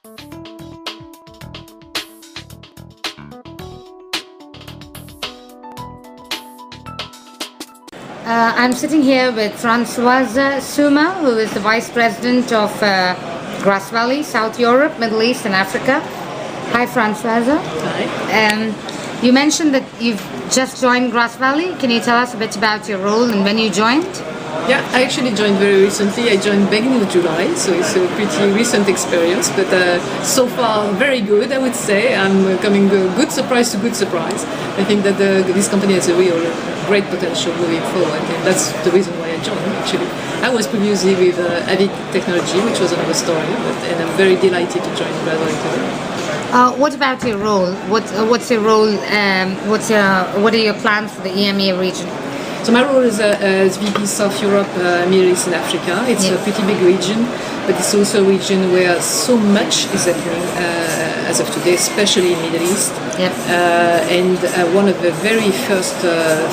I'm sitting here with Francoise Semin, who is the Vice President of Grass Valley, South Europe, Middle East and Africa. Hi Francoise. Hi. You mentioned that you've just joined Grass Valley. Can you tell us a bit about your role and when you joined? Yeah, I actually joined very recently. I joined beginning of July, so it's a pretty recent experience, but so far very good, I would say. I'm coming good surprise to good surprise. I think that this company has a real great potential moving forward, and that's the reason why I joined, actually. I was previously with Avid Technology, which was another story, and I'm very delighted to join Grass Valley today. What about your role? What's your role? What are your plans for the EMEA region? So my role is as VP South Europe, Middle East and Africa. It's a pretty big region, but it's also a region where so much is happening as of today, especially in Middle East. Yep. And one of the very first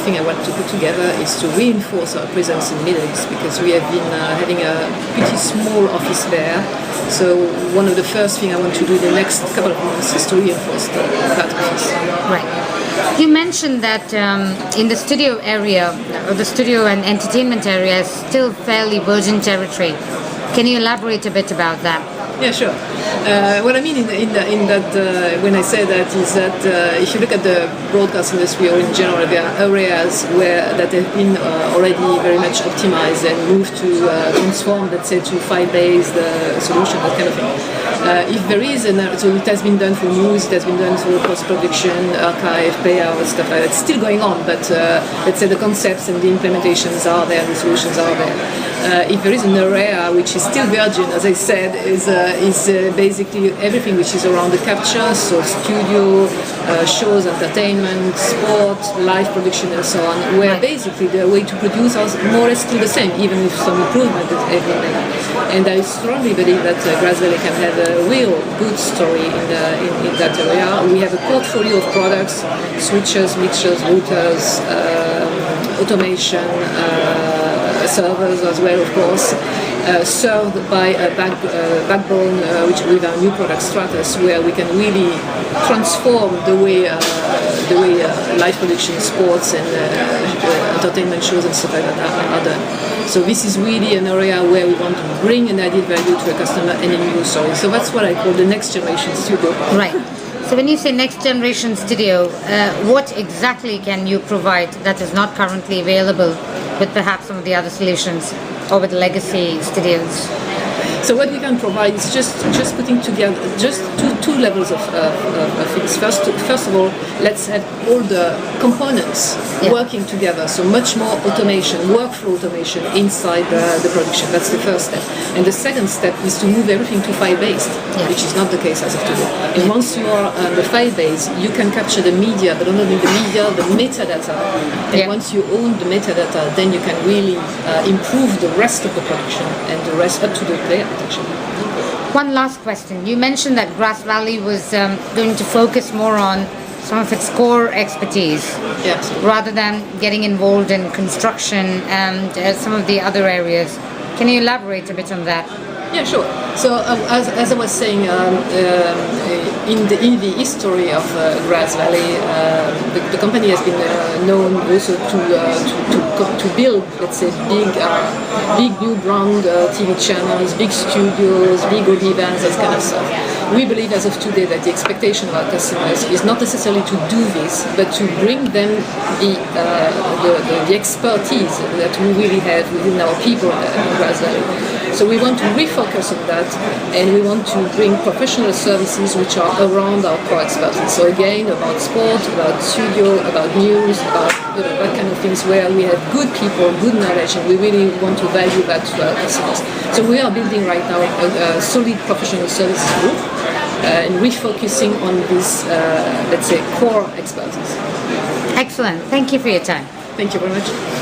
thing I want to put together is to reinforce our presence in Middle East, because we have been having a pretty small office there. So one of the first things I want to do in the next couple of months is to reinforce that office. Right. You mentioned that in the studio area, or the studio and entertainment area, is still fairly virgin territory. Can you elaborate a bit about that? Yeah, sure. What I mean in that when I say that is that if you look at the broadcast industry or in general, there are areas that have been already very much optimized and moved to transform, let's say, to file-based solution, that kind of thing. If there is, so it has been done for news, it has been done for post-production, archive, payout, stuff like that. It's still going on, but let's say the concepts and the implementations are there, the solutions are there. If there is an area which is still virgin, as I said, is basically everything which is around the capture, so studio, shows, entertainment, sport, live production and so on, where basically the way to produce is more or less still the same, even with some improvement have been made. And I strongly believe that Grass Valley can have a real good story in that area. We have a portfolio of products, switches, mixers, routers, automation, servers as well, of course, served by a backbone with our new product Stratus, where we can really transform the way live production, sports and entertainment shows and stuff like that are done. So this is really an area where we want to bring an added value to a customer and a new story. So that's what I call the next generation studio. Right. So when you say next generation studio, what exactly can you provide that is not currently available with perhaps some of the other solutions or with legacy studios? So what we can provide is just putting together just two levels of things. First of all, let's have all the components working together. So much more automation, workflow automation inside the production. That's the first step. And the second step is to move everything to file-based, which is not the case as of today. And once you are on the file-based, you can capture the media, but not only the media, the metadata. And once you own the metadata, then you can really improve the rest of the production and the rest up to the player. One last question. You mentioned that Grass Valley was going to focus more on some of its core expertise rather than getting involved in construction and some of the other areas. Can you elaborate a bit on that? Yeah, sure. So as I was saying, in the history of Grass Valley, the company has been known also to build, let's say, big new brand TV channels, big studios, big events, that kind of stuff. We believe as of today that the expectation of our customers is not necessarily to do this, but to bring them the expertise that we really have within our people in Grass Valley. So we want to refocus on that, and we want to bring professional services which are around our core expertise. So again, about sport, about studio, about news, about that kind of things, where we have good people, good knowledge, and we really want to value that to our customers. So we are building right now a solid professional services group and refocusing on this, let's say, core expertise. Excellent. Thank you for your time. Thank you very much.